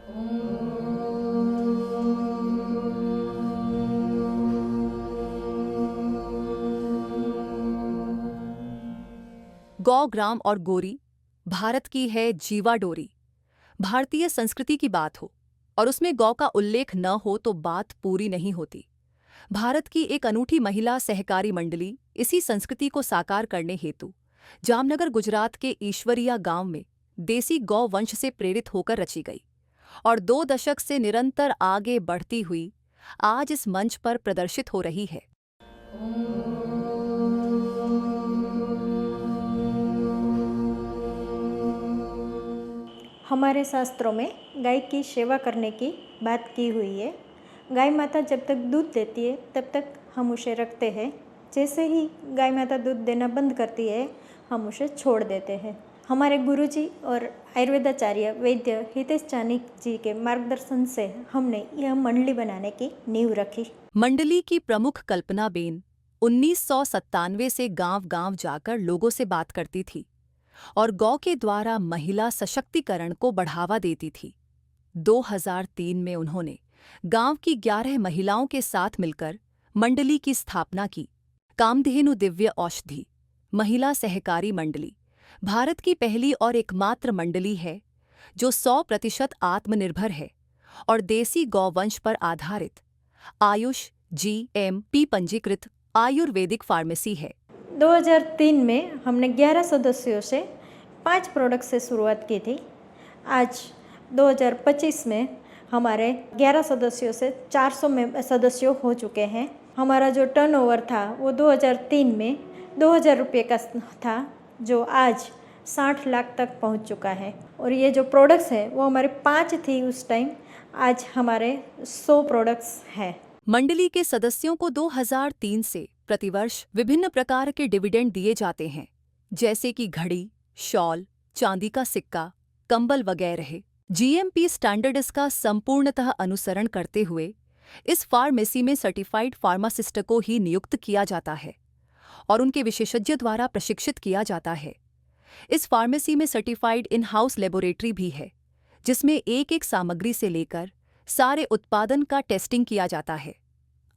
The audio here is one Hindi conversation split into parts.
गौ, ग्राम और गोरी भारत की है जीवा डोरी। भारतीय संस्कृति की बात हो और उसमें गौ का उल्लेख न हो तो बात पूरी नहीं होती। भारत की एक अनूठी महिला सहकारी मंडली इसी संस्कृति को साकार करने हेतु जामनगर गुजरात के ईश्वरिया गांव में देसी गौ वंश से प्रेरित होकर रची गई और 2 दशक से निरंतर आगे बढ़ती हुई आज इस मंच पर प्रदर्शित हो रही है। हमारे शास्त्रों में गाय की सेवा करने की बात की हुई है। गाय माता जब तक दूध देती है तब तक हम उसे रखते हैं। जैसे ही गाय माता दूध देना बंद करती है हम उसे छोड़ देते हैं। हमारे गुरुजी और आयुर्वेदाचार्य वैद्य हितेश चानिक जी के मार्गदर्शन से हमने यह मंडली बनाने की नींव रखी। मंडली की प्रमुख कल्पनाबेन 1997 से गांव-गांव जाकर लोगों से बात करती थी और गौ के द्वारा महिला सशक्तिकरण को बढ़ावा देती थी। 2003 में उन्होंने गांव की 11 महिलाओं के साथ मिलकर मंडली की स्थापना की। कामधेनु दिव्य औषधि महिला सहकारी मंडली भारत की पहली और एकमात्र मंडली है जो 100% आत्मनिर्भर है और देसी गौवंश पर आधारित आयुष GMP पंजीकृत आयुर्वेदिक फार्मेसी है। 2003 में हमने 11 सदस्यों से 5 प्रोडक्ट से शुरुआत की थी। आज 2025 में हमारे 11 सदस्यों से 400 में सदस्य हो चुके हैं। हमारा जो टर्नओवर था वो 2003 में 2000 रुपये का था जो आज 60 लाख तक पहुंच चुका है। और ये जो प्रोडक्ट्स है वो हमारे 5 थी उस टाइम, आज हमारे 100 प्रोडक्ट्स हैं। मंडली के सदस्यों को 2003 से प्रतिवर्ष विभिन्न प्रकार के डिविडेंड दिए जाते हैं, जैसे कि घड़ी, शॉल, चांदी का सिक्का, कंबल वगैरह। GMP स्टैंडर्ड्स का संपूर्णतः अनुसरण करते हुए इस फार्मेसी में सर्टिफाइड फार्मासिस्ट को ही नियुक्त किया जाता है और उनके विशेषज्ञ द्वारा प्रशिक्षित किया जाता है। इस फार्मेसी में सर्टिफाइड इन हाउस लेबोरेटरी भी है, जिसमें एक सामग्री से लेकर सारे उत्पादन का टेस्टिंग किया जाता है।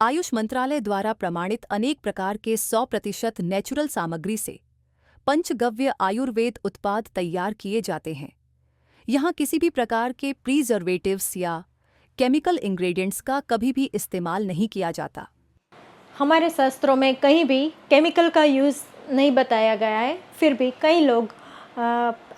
आयुष मंत्रालय द्वारा प्रमाणित अनेक प्रकार के 100% नेचुरल सामग्री से पंचगव्य आयुर्वेद उत्पाद तैयार किए जाते हैं। यहाँ किसी भी प्रकार के प्रिजर्वेटिव्स या केमिकल इंग्रेडिएंट्स का कभी भी इस्तेमाल नहीं किया जाता। हमारे शास्त्रों में कहीं भी केमिकल का यूज़ नहीं बताया गया है, फिर भी कई लोग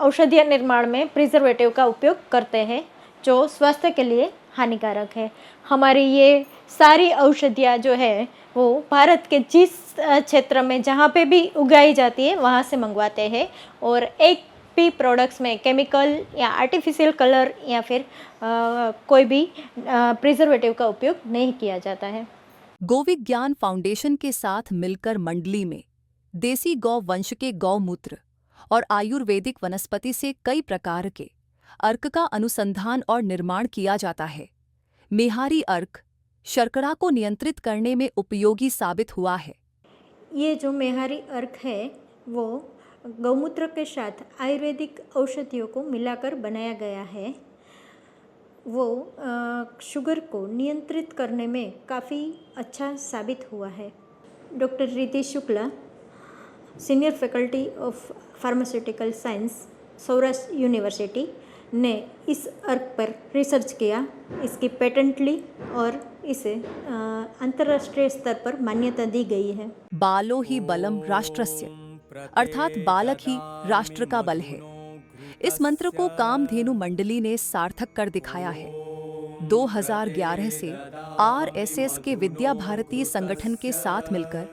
औषधीय निर्माण में प्रिजर्वेटिव का उपयोग करते हैं जो स्वास्थ्य के लिए हानिकारक है। हमारी ये सारी औषधियाँ जो है वो भारत के जिस क्षेत्र में जहाँ पे भी उगाई जाती है वहाँ से मंगवाते हैं और एक भी प्रोडक्ट्स में केमिकल या आर्टिफिशियल कलर या फिर कोई भी प्रिजर्वेटिव का उपयोग नहीं किया जाता है। गोविज्ञान फाउंडेशन के साथ मिलकर मंडली में देसी गौ वंश के गौमूत्र और आयुर्वेदिक वनस्पति से कई प्रकार के अर्क का अनुसंधान और निर्माण किया जाता है। मेहारी अर्क शर्करा को नियंत्रित करने में उपयोगी साबित हुआ है। ये जो मेहारी अर्क है वो गौमूत्र के साथ आयुर्वेदिक औषधियों को मिलाकर बनाया गया है। वो शुगर को नियंत्रित करने में काफ़ी अच्छा साबित हुआ है। डॉक्टर रिति Shukla, senior faculty of pharmaceutical science, Saurashtra university ने इस अर्क पर रिसर्च किया, इसकी पेटेंट ली और इसे अंतर्राष्ट्रीय स्तर पर मान्यता दी गई है। बालो ही बलम राष्ट्रस्य, अर्थात बालक ही राष्ट्र का बल है। इस मंत्र को कामधेनु मंडली ने सार्थक कर दिखाया है। 2011 से RSS के विद्या भारती संगठन के साथ मिलकर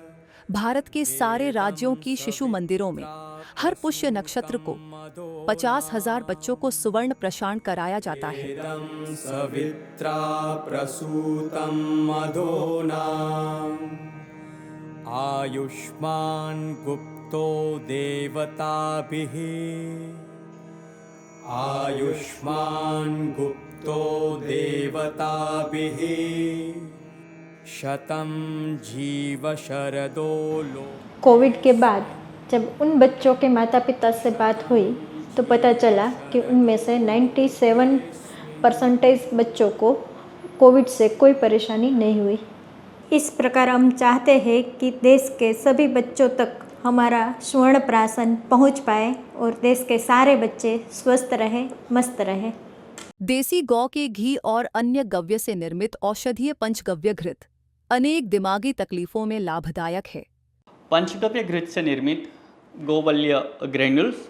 भारत के सारे राज्यों की शिशु मंदिरों में हर पुष्य नक्षत्र को 50,000 बच्चों को सुवर्ण प्रशान कराया जाता है। सवित्रा प्रसूतं मधोना आयुष्मान गुप्तो देवताभिः आयुष्मान गुप्तो देवताभिः शतं जीव शरदो लो। कोविड के बाद जब उन बच्चों के माता पिता से बात हुई तो पता चला कि उनमें से 97 परसेंटेज बच्चों को कोविड से कोई परेशानी नहीं हुई। इस प्रकार हम चाहते हैं कि देश के सभी बच्चों तक हमारा स्वर्ण प्राशन पहुंच पाए और देश के सारे बच्चे स्वस्थ रहें, मस्त रहें। देसी गौ के घी और अन्य गव्य से निर्मित औषधीय पंचगव्य घृत अनेक दिमागी तकलीफों में लाभदायक है। पंचगव्य घृत से निर्मित गोवल्य ग्रेन्यूल्स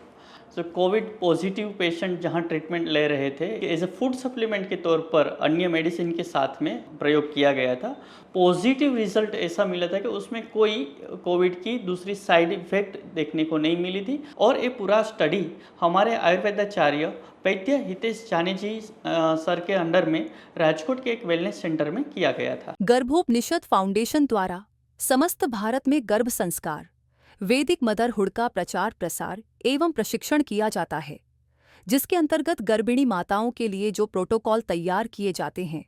जो कोविड पॉजिटिव पेशेंट जहां ट्रीटमेंट ले रहे थे एज ए फूड सप्लीमेंट के तौर पर अन्य मेडिसिन के साथ में प्रयोग किया गया था। पॉजिटिव रिजल्ट ऐसा मिला था कि उसमें कोई कोविड की दूसरी साइड इफेक्ट देखने को नहीं मिली थी और ये पूरा स्टडी हमारे आयुर्वेदाचार्य वैद्य हितेश जानी जी सर के अंडर में राजकोट के एक वेलनेस सेंटर में किया गया था। गर्भोपनिषद फाउंडेशन द्वारा समस्त भारत में गर्भ संस्कार, वैदिक मदरहुड का प्रचार प्रसार एवं प्रशिक्षण किया जाता है, जिसके अंतर्गत गर्भिणी माताओं के लिए जो प्रोटोकॉल तैयार किए जाते हैं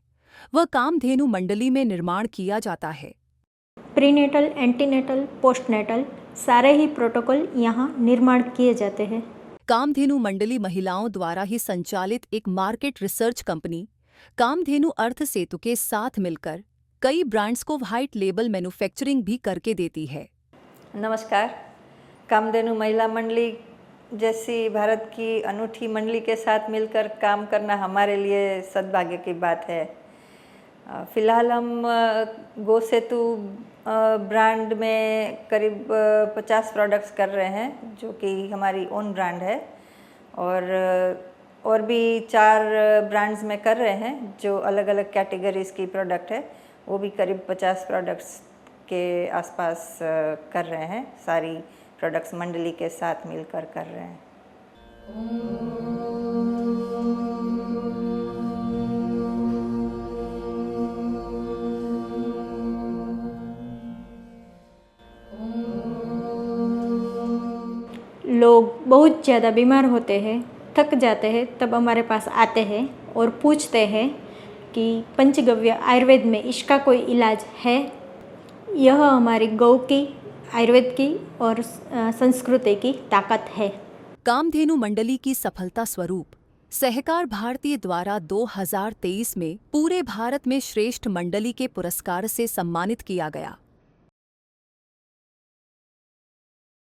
वह कामधेनु मंडली में निर्माण किया जाता है। प्रीनेटल, एंटीनेटल, पोस्टनेटल सारे ही प्रोटोकॉल यहाँ निर्माण किए जाते हैं। कामधेनु मंडली महिलाओं द्वारा ही संचालित एक मार्केट रिसर्च कंपनी कामधेनु अर्थ सेतु के साथ मिलकर कई ब्रांड्स को व्हाइट लेबल मैन्युफैक्चरिंग भी करके देती है। नमस्कार। कामधेनु महिला मंडली जैसी भारत की अनूठी मंडली के साथ मिलकर काम करना हमारे लिए सद्भाग्य की बात है। फ़िलहाल हम गो सेतु ब्रांड में करीब 50 प्रोडक्ट्स कर रहे हैं जो कि हमारी ओन ब्रांड है और भी 4 ब्रांड्स में कर रहे हैं जो अलग अलग कैटेगरीज़ की प्रोडक्ट है, वो भी करीब 50 प्रोडक्ट्स के आसपास कर रहे हैं। सारी प्रोडक्ट्स मंडली के साथ मिलकर कर रहे हैं। लोग बहुत ज़्यादा बीमार होते हैं, थक जाते हैं, तब हमारे पास आते हैं और पूछते हैं कि पंचगव्य आयुर्वेद में इसका कोई इलाज है। यह हमारी गौ की, आयुर्वेद की और संस्कृति की ताकत है। कामधेनु मंडली की सफलता स्वरूप सहकार भारती द्वारा 2023 में पूरे भारत में श्रेष्ठ मंडली के पुरस्कार से सम्मानित किया गया।